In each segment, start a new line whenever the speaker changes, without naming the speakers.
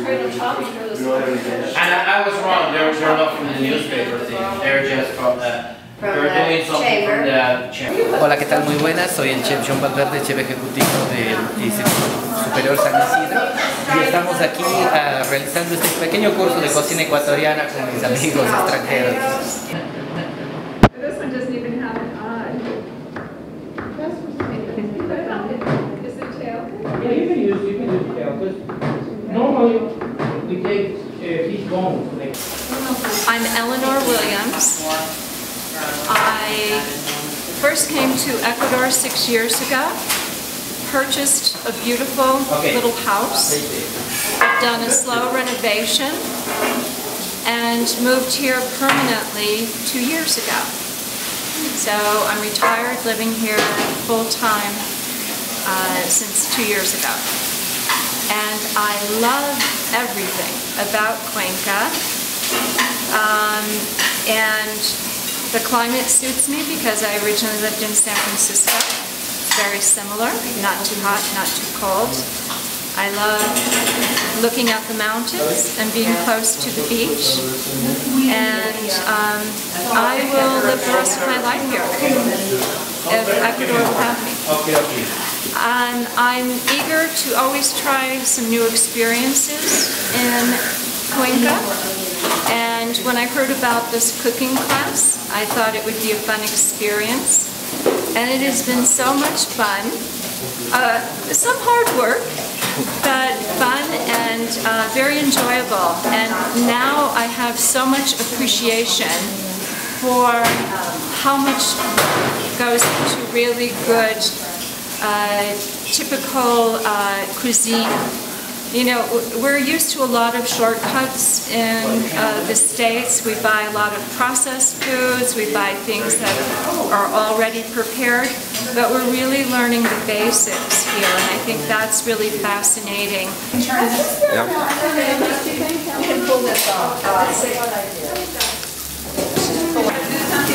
And I was wrong. They're not from the newspaper thing. They're just from the. They're doing something from the chamber.
Hola, ¿qué tal? Muy buenas. Soy el chef John Valverde, chef ejecutivo del Instituto Superior San Isidro. Y estamos aquí realizando este pequeño curso de cocina ecuatoriana con mis amigos extranjeros.
This one doesn't even have an eye. Is it tail?
Yeah, you can use tail, because normally we take fish bones.
I'm Eleanor Williams. I first came to Ecuador 6 years ago, purchased a beautiful little house, done a slow renovation, and moved here permanently 2 years ago. So I'm retired, living here full-time since 2 years ago. And I love everything about Cuenca. And the climate suits me because I originally lived in San Francisco. It's very similar, not too hot, not too cold. I love looking at the mountains and being close to the beach. And I will live the rest of my life here if Ecuador will have me. And I'm eager to always try some new experiences in Cuenca. And when I heard about this cooking class, I thought it would be a fun experience. And it has been so much fun. Some hard work, but fun and very enjoyable. And now I have so much appreciation for how much goes into really good, typical cuisine. You know, we're used to a lot of shortcuts in the States. We buy a lot of processed foods, we buy things that are already prepared, but we're really learning the basics here, and I think that's really fascinating.
Yeah.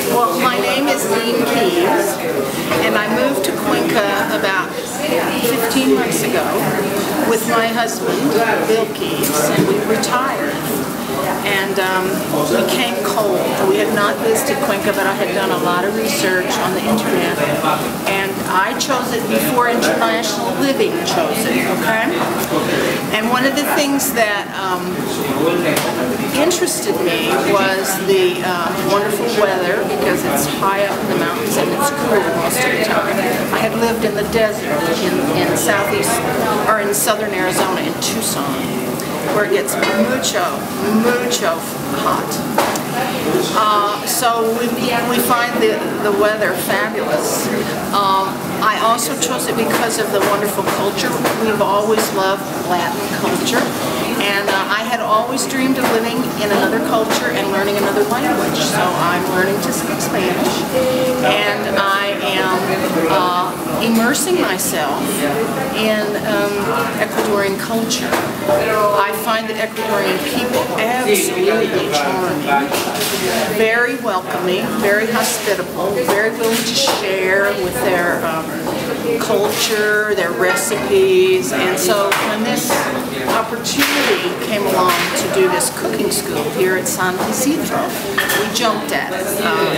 Well, my name is Dean Keys, and I moved to Cuenca about 15 months ago with my husband, Bill Keys, and we retired. And we came cold. We had not visited Cuenca, but I had done a lot of research on the internet, and I chose it before International Living chose it, okay? And one of the things that interested me was the wonderful weather, because it's high up in the mountains and it's cool most of the time. I had lived in the desert in southeast, or in southern Arizona, in Tucson, where it gets mucho hot. So we find the weather fabulous. I also chose it because of the wonderful culture. We've always loved Latin culture, and I had always dreamed of living in another culture and learning another language. So I'm learning to speak Spanish, and I am immersing myself in Ecuadorian culture. I find the Ecuadorian people absolutely charming, very welcoming, very hospitable, very willing to share with their culture, their recipes. And so when this opportunity came along to do this cooking school here at San Isidro, we jumped at it.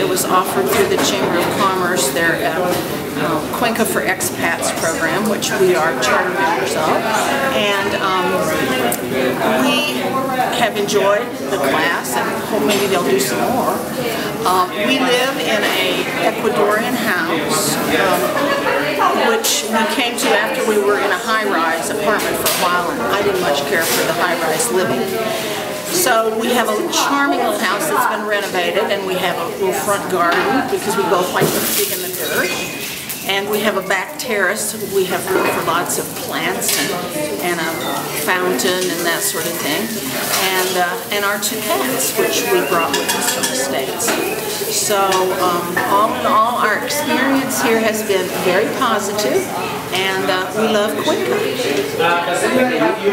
It was offered through the Chamber of Commerce, their Cuenca for Expats program, which we are charter members of, and we have enjoyed the class, and hope maybe they'll do some more. We live in an Ecuadorian house, which we came to after we were in a high-rise apartment for a while, and I didn't much care for the high-rise living. So we have a charming little house that's been renovated, and we have a little front garden because we both like to dig in the dirt. And we have a back terrace. We have room for lots of plants and a fountain and that sort of thing. And our two cats, which we brought with us from the States. So all in all, our experience here has been very positive, and we love Cuenca.